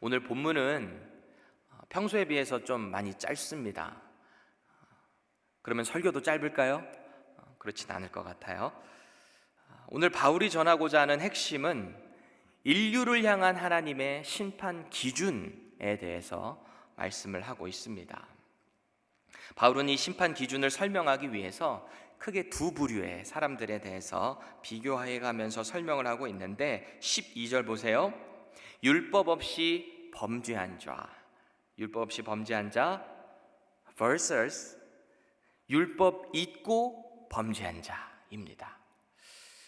오늘 본문은 평소에 비해서 좀 많이 짧습니다. 그러면 설교도 짧을까요? 그렇진 않을 것 같아요. 오늘 바울이 전하고자 하는 핵심은 인류를 향한 하나님의 심판 기준에 대해서 말씀을 하고 있습니다. 바울은 이 심판 기준을 설명하기 위해서 크게 두 부류의 사람들에 대해서 비교해 가면서 설명을 하고 있는데 12절 보세요. 율법 없이 범죄한 자, 율법 없이 범죄한 자 vs 율법 잊고 범죄한 자입니다.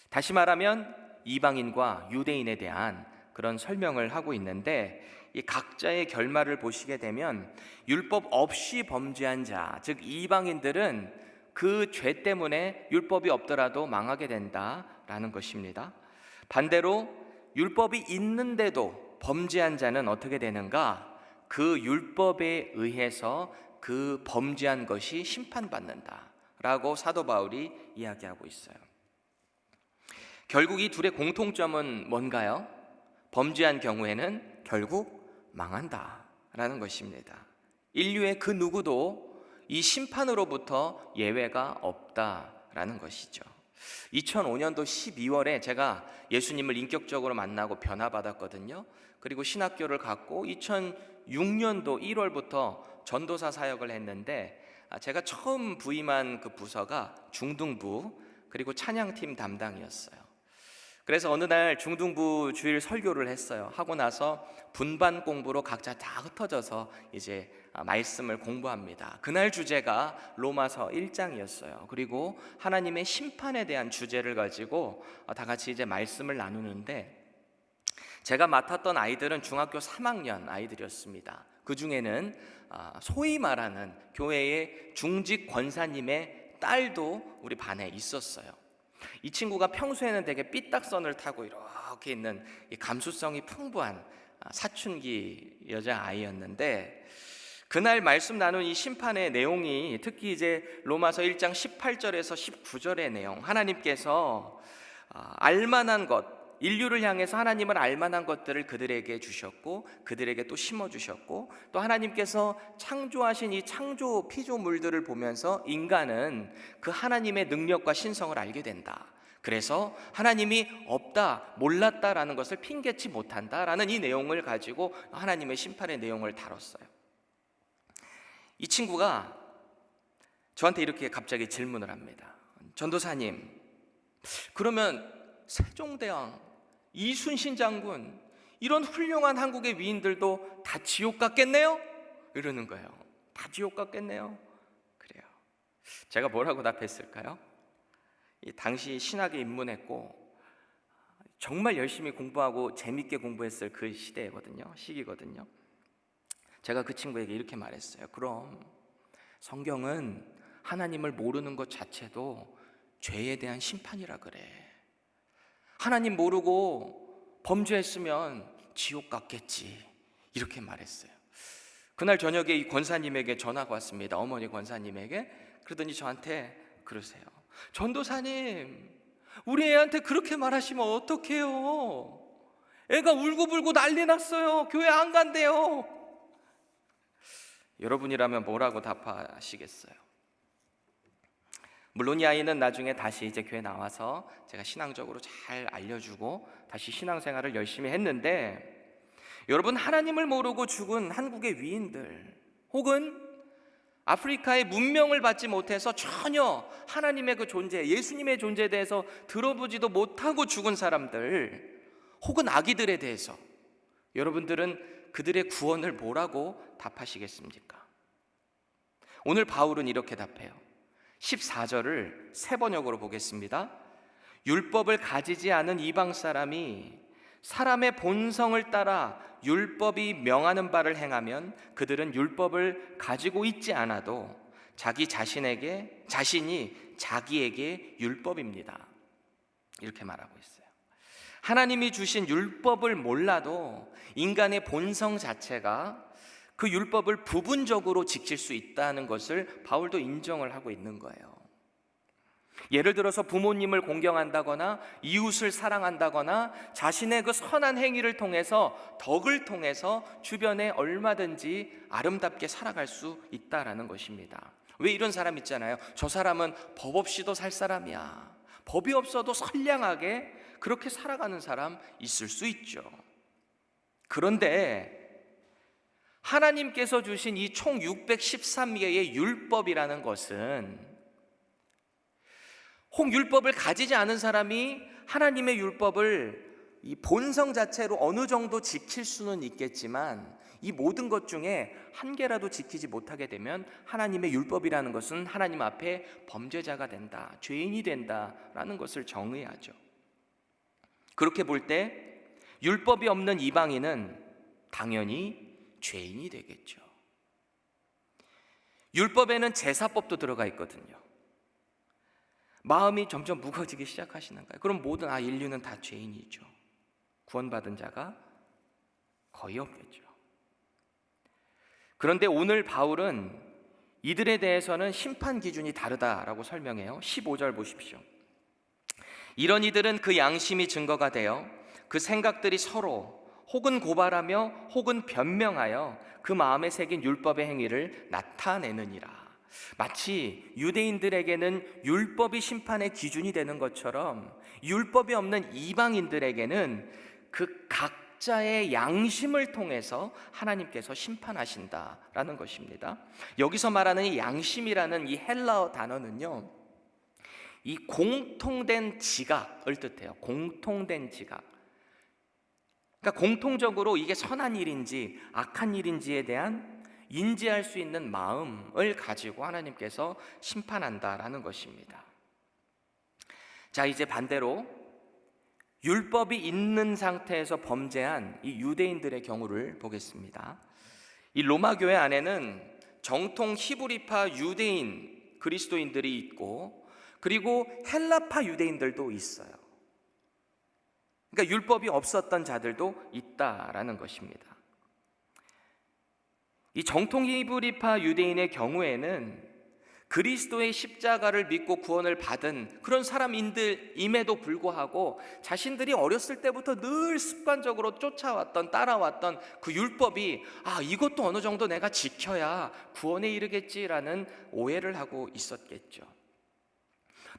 다시 말하면 이방인과 유대인에 대한 그런 설명을 하고 있는데, 이 각자의 결말을 보시게 되면 율법 없이 범죄한 자, 즉 이방인들은 그 죄 때문에 율법이 없더라도 망하게 된다라는 것입니다. 반대로 율법이 있는데도 범죄한 자는 어떻게 되는가? 그 율법에 의해서 그 범죄한 것이 심판받는다라고 사도 바울이 이야기하고 있어요. 결국 이 둘의 공통점은 뭔가요? 범죄한 경우에는 결국 망한다라는 것입니다. 인류의 그 누구도 이 심판으로부터 예외가 없다라는 것이죠. 2005년도 12월에 제가 예수님을 인격적으로 만나고 변화받았거든요. 그리고 신학교를 갔고 2006년도 1월부터 전도사 사역을 했는데, 제가 처음 부임한 그 부서가 중등부 그리고 찬양팀 담당이었어요. 그래서 어느 날 중등부 주일 설교를 했어요. 하고 나서 분반 공부로 각자 다 흩어져서 이제 말씀을 공부합니다. 그날 주제가 로마서 1장이었어요. 그리고 하나님의 심판에 대한 주제를 가지고 다 같이 이제 말씀을 나누는데, 제가 맡았던 아이들은 중학교 3학년 아이들이었습니다. 그 중에는 소위 말하는 교회의 중직 권사님의 딸도 우리 반에 있었어요. 이 친구가 평소에는 되게 삐딱선을 타고 이렇게 있는 감수성이 풍부한 사춘기 여자아이였는데, 그날 말씀 나눈 이 심판의 내용이 특히 이제 로마서 1장 18절에서 19절의 내용, 하나님께서 알만한 것, 인류를 향해서 하나님을 알만한 것들을 그들에게 주셨고 그들에게 또 심어주셨고, 또 하나님께서 창조하신 이 창조 피조물들을 보면서 인간은 그 하나님의 능력과 신성을 알게 된다. 그래서 하나님이 없다, 몰랐다라는 것을 핑계치 못한다라는 이 내용을 가지고 하나님의 심판의 내용을 다뤘어요. 이 친구가 저한테 이렇게 갑자기 질문을 합니다. 전도사님, 그러면 세종대왕, 이순신 장군, 이런 훌륭한 한국의 위인들도 다 지옥 갔겠네요? 이러는 거예요. 다 지옥 갔겠네요? 그래요. 제가 뭐라고 답했을까요? 당시 신학에 입문했고 정말 열심히 공부하고 재밌게 공부했을 그 시기거든요. 제가 그 친구에게 이렇게 말했어요. 그럼 성경은 하나님을 모르는 것 자체도 죄에 대한 심판이라 그래. 하나님 모르고 범죄했으면 지옥 갔겠지, 이렇게 말했어요. 그날 저녁에 이 권사님에게 전화가 왔습니다. 어머니 권사님에게. 그러더니 저한테 그러세요. 전도사님, 우리 애한테 그렇게 말하시면 어떡해요? 애가 울고불고 난리 났어요. 교회 안 간대요. 여러분이라면 뭐라고 답하시겠어요? 물론 이 아이는 나중에 다시 이제 교회 나와서 제가 신앙적으로 잘 알려주고 다시 신앙생활을 열심히 했는데, 여러분, 하나님을 모르고 죽은 한국의 위인들, 혹은 아프리카의 문명을 받지 못해서 전혀 하나님의 그 존재, 예수님의 존재에 대해서 들어보지도 못하고 죽은 사람들, 혹은 아기들에 대해서 여러분들은 그들의 구원을 뭐라고 답하시겠습니까? 오늘 바울은 이렇게 답해요. 14절을 세 번역으로 보겠습니다. 율법을 가지지 않은 이방 사람이 사람의 본성을 따라 율법이 명하는 바를 행하면 그들은 율법을 가지고 있지 않아도 자신이 자기에게 율법입니다. 이렇게 말하고 있어요. 하나님이 주신 율법을 몰라도 인간의 본성 자체가 그 율법을 부분적으로 지킬 수 있다는 것을 바울도 인정을 하고 있는 거예요. 예를 들어서 부모님을 공경한다거나 이웃을 사랑한다거나 자신의 그 선한 행위를 통해서, 덕을 통해서 주변에 얼마든지 아름답게 살아갈 수 있다라는 것입니다. 왜 이런 사람 있잖아요. 저 사람은 법 없이도 살 사람이야. 법이 없어도 선량하게 그렇게 살아가는 사람 있을 수 있죠. 그런데 하나님께서 주신 이 총 613개의 율법이라는 것은, 혹 율법을 가지지 않은 사람이 하나님의 율법을 이 본성 자체로 어느 정도 지킬 수는 있겠지만, 이 모든 것 중에 한 개라도 지키지 못하게 되면 하나님의 율법이라는 것은 하나님 앞에 범죄자가 된다, 죄인이 된다라는 것을 정의하죠. 그렇게 볼 때 율법이 없는 이방인은 당연히 죄인이 되겠죠. 율법에는 제사법도 들어가 있거든요. 마음이 점점 무거워지기 시작하시는가요? 그럼 모든 인류는 다 죄인이죠. 구원받은 자가 거의 없겠죠. 그런데 오늘 바울은 이들에 대해서는 심판 기준이 다르다라고 설명해요. 15절 보십시오. 이런 이들은 그 양심이 증거가 되어 그 생각들이 서로 혹은 고발하며 혹은 변명하여 그 마음에 새긴 율법의 행위를 나타내느니라. 마치 유대인들에게는 율법이 심판의 기준이 되는 것처럼 율법이 없는 이방인들에게는 그 각자의 양심을 통해서 하나님께서 심판하신다라는 것입니다. 여기서 말하는 이 양심이라는 이 헬라어 단어는요, 이 공통된 지각을 뜻해요. 공통된 지각. 그러니까 공통적으로 이게 선한 일인지 악한 일인지에 대한 인지할 수 있는 마음을 가지고 하나님께서 심판한다라는 것입니다. 자, 이제 반대로 율법이 있는 상태에서 범죄한 이 유대인들의 경우를 보겠습니다. 이 로마 교회 안에는 정통 히브리파 유대인 그리스도인들이 있고, 그리고 헬라파 유대인들도 있어요. 그러니까 율법이 없었던 자들도 있다라는 것입니다. 이 정통 히브리파 유대인의 경우에는 그리스도의 십자가를 믿고 구원을 받은 그런 사람임에도 불구하고 자신들이 어렸을 때부터 늘 습관적으로 쫓아왔던, 따라왔던 그 율법이 이것도 어느 정도 내가 지켜야 구원에 이르겠지라는 오해를 하고 있었겠죠.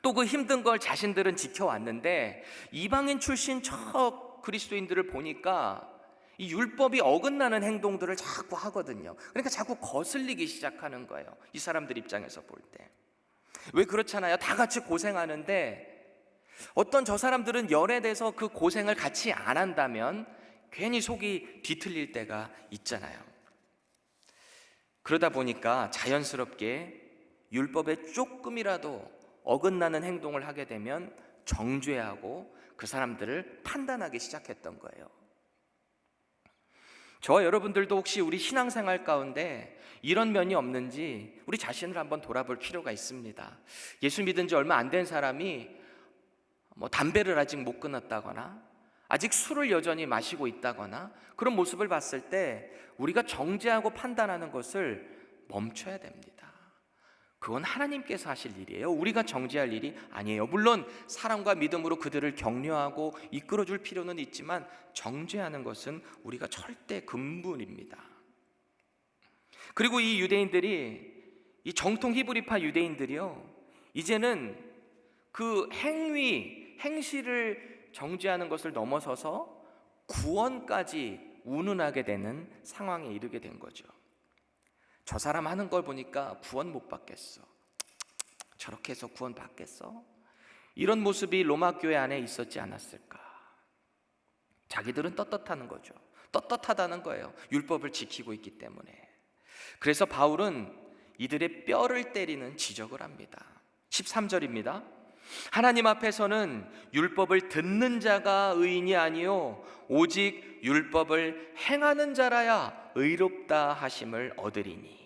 또 그 힘든 걸 자신들은 지켜왔는데 이방인 출신 저 그리스도인들을 보니까 이 율법이 어긋나는 행동들을 자꾸 하거든요. 그러니까 자꾸 거슬리기 시작하는 거예요. 이 사람들 입장에서 볼 때. 왜 그렇잖아요. 다 같이 고생하는데 어떤 저 사람들은 열애돼서 그 고생을 같이 안 한다면 괜히 속이 뒤틀릴 때가 있잖아요. 그러다 보니까 자연스럽게 율법에 조금이라도 어긋나는 행동을 하게 되면 정죄하고 그 사람들을 판단하기 시작했던 거예요. 저와 여러분들도 혹시 우리 신앙생활 가운데 이런 면이 없는지 우리 자신을 한번 돌아볼 필요가 있습니다. 예수 믿은 지 얼마 안 된 사람이 담배를 아직 못 끊었다거나 아직 술을 여전히 마시고 있다거나 그런 모습을 봤을 때 우리가 정죄하고 판단하는 것을 멈춰야 됩니다. 그건 하나님께서 하실 일이에요. 우리가 정죄할 일이 아니에요. 물론 사랑과 믿음으로 그들을 격려하고 이끌어줄 필요는 있지만 정죄하는 것은 우리가 절대 금물입니다. 그리고 이 유대인들이, 이 정통 히브리파 유대인들이요, 이제는 그 행시를 정죄하는 것을 넘어서서 구원까지 운운하게 되는 상황에 이르게 된 거죠. 저 사람 하는 걸 보니까 구원 못 받겠어. 저렇게 해서 구원 받겠어? 이런 모습이 로마 교회 안에 있었지 않았을까? 자기들은 떳떳하는 거죠. 떳떳하다는 거예요. 율법을 지키고 있기 때문에. 그래서 바울은 이들의 뼈를 때리는 지적을 합니다. 13절입니다. 하나님 앞에서는 율법을 듣는 자가 의인이 아니요 오직 율법을 행하는 자라야 의롭다 하심을 얻으리니.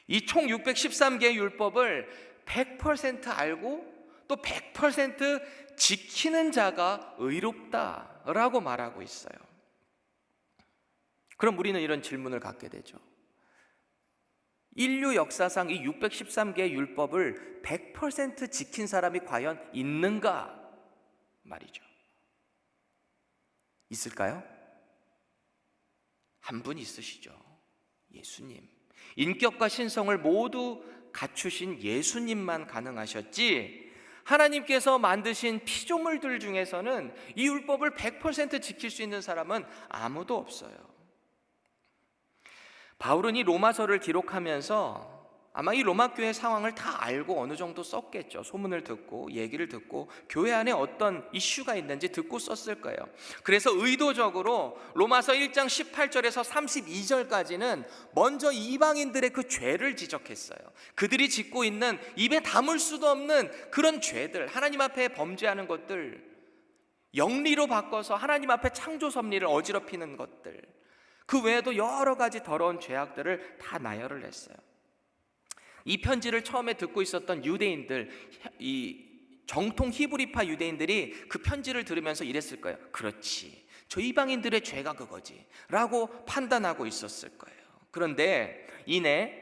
이 총 613개의 율법을 100% 알고 또 100% 지키는 자가 의롭다라고 말하고 있어요. 그럼 우리는 이런 질문을 갖게 되죠. 인류 역사상 이 613개의 율법을 100% 지킨 사람이 과연 있는가 말이죠. 있을까요? 한 분 있으시죠. 예수님. 인격과 신성을 모두 갖추신 예수님만 가능하셨지, 하나님께서 만드신 피조물들 중에서는 이 율법을 100% 지킬 수 있는 사람은 아무도 없어요. 바울은 이 로마서를 기록하면서 아마 이 로마 교회 상황을 다 알고 어느 정도 썼겠죠. 소문을 듣고 얘기를 듣고 교회 안에 어떤 이슈가 있는지 듣고 썼을 거예요. 그래서 의도적으로 로마서 1장 18절에서 32절까지는 먼저 이방인들의 그 죄를 지적했어요. 그들이 짓고 있는 입에 담을 수도 없는 그런 죄들, 하나님 앞에 범죄하는 것들, 영리로 바꿔서 하나님 앞에 창조 섭리를 어지럽히는 것들, 그 외에도 여러 가지 더러운 죄악들을 다 나열을 했어요. 이 편지를 처음에 듣고 있었던 유대인들, 이 정통 히브리파 유대인들이 그 편지를 들으면서 이랬을 거예요. 그렇지, 저 이방인들의 죄가 그거지 라고 판단하고 있었을 거예요. 그런데 이내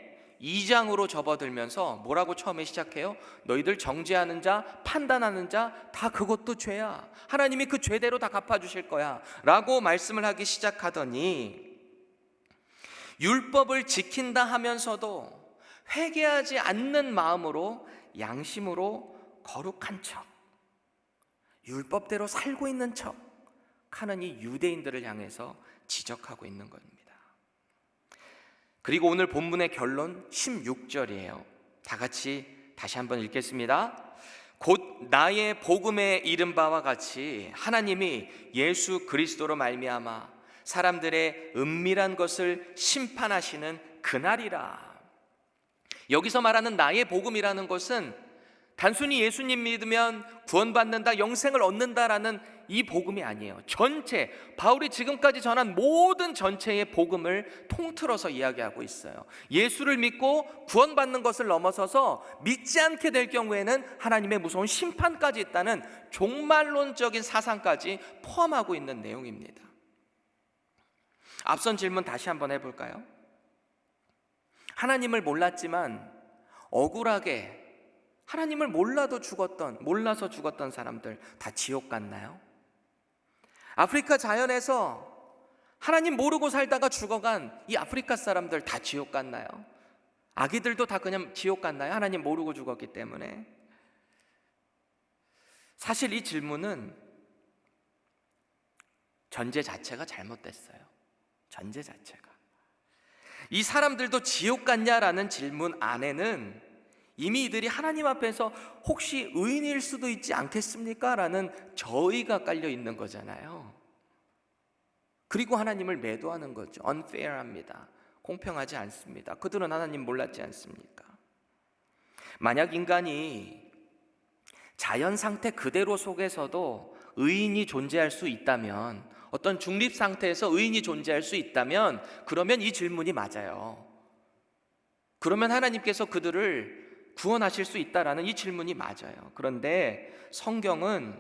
2장으로 접어들면서 뭐라고 처음에 시작해요? 너희들 정죄하는 자, 판단하는 자 다 그것도 죄야, 하나님이 그 죄대로 다 갚아주실 거야 라고 말씀을 하기 시작하더니, 율법을 지킨다 하면서도 회개하지 않는 마음으로 양심으로 거룩한 척, 율법대로 살고 있는 척 하는 이 유대인들을 향해서 지적하고 있는 겁니다. 그리고 오늘 본문의 결론 16절이에요. 다 같이 다시 한번 읽겠습니다. 곧 나의 복음에 이른 바와 같이 하나님이 예수 그리스도로 말미암아 사람들의 은밀한 것을 심판하시는 그날이라. 여기서 말하는 나의 복음이라는 것은 단순히 예수님 믿으면 구원받는다, 영생을 얻는다라는 이 복음이 아니에요. 전체, 바울이 지금까지 전한 모든 전체의 복음을 통틀어서 이야기하고 있어요. 예수를 믿고 구원받는 것을 넘어서서 믿지 않게 될 경우에는 하나님의 무서운 심판까지 있다는 종말론적인 사상까지 포함하고 있는 내용입니다. 앞선 질문 다시 한번 해볼까요? 하나님을 몰랐지만 억울하게 하나님을 몰라서 죽었던 사람들 다 지옥 갔나요? 아프리카 자연에서 하나님 모르고 살다가 죽어간 이 아프리카 사람들 다 지옥 갔나요? 아기들도 다 그냥 지옥 갔나요? 하나님 모르고 죽었기 때문에. 사실 이 질문은 전제 자체가 잘못됐어요. 전제 자체가. 이 사람들도 지옥 갔냐라는 질문 안에는 이미 이들이 하나님 앞에서 혹시 의인일 수도 있지 않겠습니까? 라는 저의가 깔려 있는 거잖아요. 그리고 하나님을 매도하는 거죠. unfair합니다. 공평하지 않습니다. 그들은 하나님 몰랐지 않습니까? 만약 인간이 자연 상태 그대로 속에서도 의인이 존재할 수 있다면, 어떤 중립 상태에서 의인이 존재할 수 있다면, 그러면 이 질문이 맞아요. 그러면 하나님께서 그들을 구원하실 수 있다라는 이 질문이 맞아요. 그런데 성경은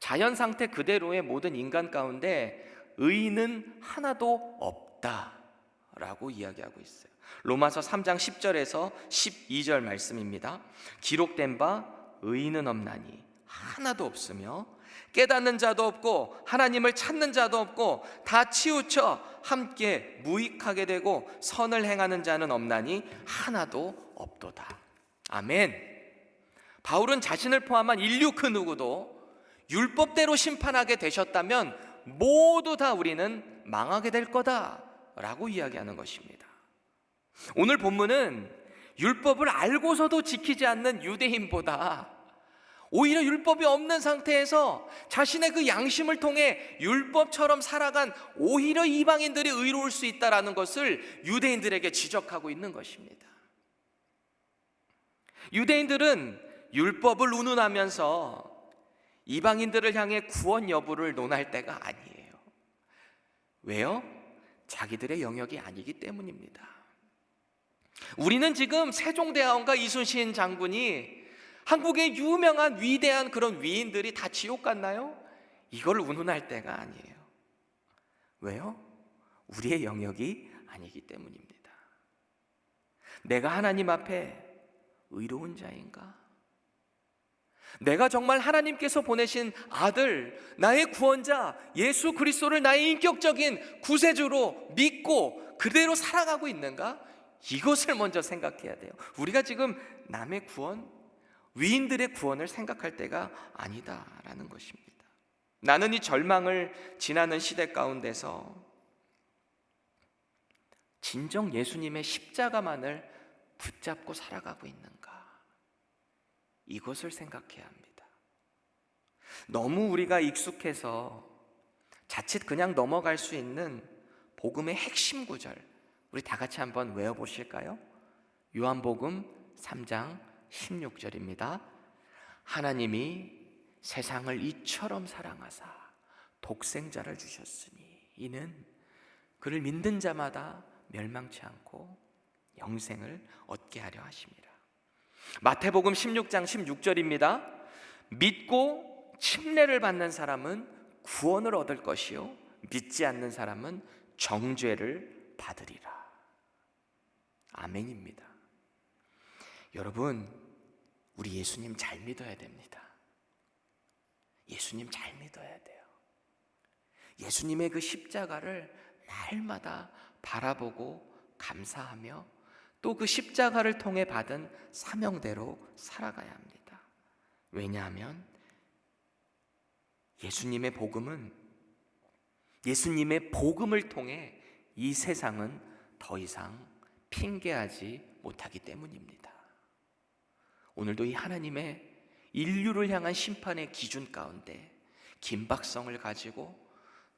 자연 상태 그대로의 모든 인간 가운데 의인은 하나도 없다라고 이야기하고 있어요. 로마서 3장 10절에서 12절 말씀입니다. 기록된 바 의인은 없나니 하나도 없으며 깨닫는 자도 없고 하나님을 찾는 자도 없고 다 치우쳐 함께 무익하게 되고 선을 행하는 자는 없나니 하나도 없도다. 아멘. 바울은 자신을 포함한 인류 그 누구도 율법대로 심판하게 되셨다면 모두 다 우리는 망하게 될 거다라고 이야기하는 것입니다. 오늘 본문은 율법을 알고서도 지키지 않는 유대인보다 오히려 율법이 없는 상태에서 자신의 그 양심을 통해 율법처럼 살아간 오히려 이방인들이 의로울 수 있다는 것을 유대인들에게 지적하고 있는 것입니다. 유대인들은 율법을 운운하면서 이방인들을 향해 구원 여부를 논할 때가 아니에요. 왜요? 자기들의 영역이 아니기 때문입니다. 우리는 지금 세종대왕과 이순신 장군이 한국의 유명한 위대한 그런 위인들이 다 지옥 갔나요? 이걸 운운할 때가 아니에요. 왜요? 우리의 영역이 아니기 때문입니다. 내가 하나님 앞에 의로운 자인가? 내가 정말 하나님께서 보내신 아들, 나의 구원자 예수 그리스도를 나의 인격적인 구세주로 믿고 그대로 살아가고 있는가? 이것을 먼저 생각해야 돼요. 우리가 지금 남의 구원, 위인들의 구원을 생각할 때가 아니다라는 것입니다. 나는 이 절망을 지나는 시대 가운데서 진정 예수님의 십자가만을 붙잡고 살아가고 있는가? 이것을 생각해야 합니다. 너무 우리가 익숙해서 자칫 그냥 넘어갈 수 있는 복음의 핵심 구절, 우리 다 같이 한번 외워보실까요? 요한복음 3장 16절입니다. 하나님이 세상을 이처럼 사랑하사 독생자를 주셨으니 이는 그를 믿는 자마다 멸망치 않고 영생을 얻게 하려 하심이라. 마태복음 16장 16절입니다. 믿고 침례를 받는 사람은 구원을 얻을 것이요 믿지 않는 사람은 정죄를 받으리라. 아멘입니다. 여러분, 우리 예수님 잘 믿어야 됩니다. 예수님 잘 믿어야 돼요. 예수님의 그 십자가를 날마다 바라보고 감사하며 또 그 십자가를 통해 받은 사명대로 살아가야 합니다. 왜냐하면 예수님의 복음을 통해 이 세상은 더 이상 핑계하지 못하기 때문입니다. 오늘도 이 하나님의 인류를 향한 심판의 기준 가운데 긴박성을 가지고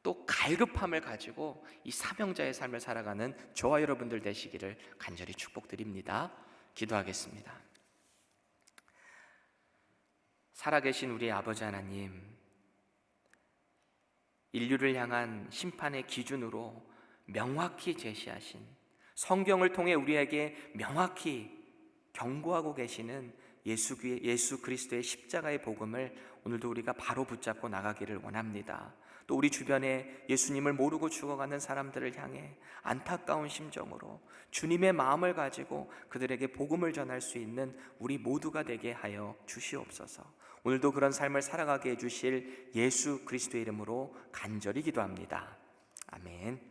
또 갈급함을 가지고 이 사명자의 삶을 살아가는 저와 여러분들 되시기를 간절히 축복드립니다. 기도하겠습니다. 살아계신 우리 아버지 하나님, 인류를 향한 심판의 기준으로 명확히 제시하신, 성경을 통해 우리에게 명확히 경고하고 계시는 예수 그리스도의 십자가의 복음을 오늘도 우리가 바로 붙잡고 나가기를 원합니다. 또 우리 주변에 예수님을 모르고 죽어가는 사람들을 향해 안타까운 심정으로 주님의 마음을 가지고 그들에게 복음을 전할 수 있는 우리 모두가 되게 하여 주시옵소서. 오늘도 그런 삶을 살아가게 해주실 예수 그리스도의 이름으로 간절히 기도합니다. 아멘.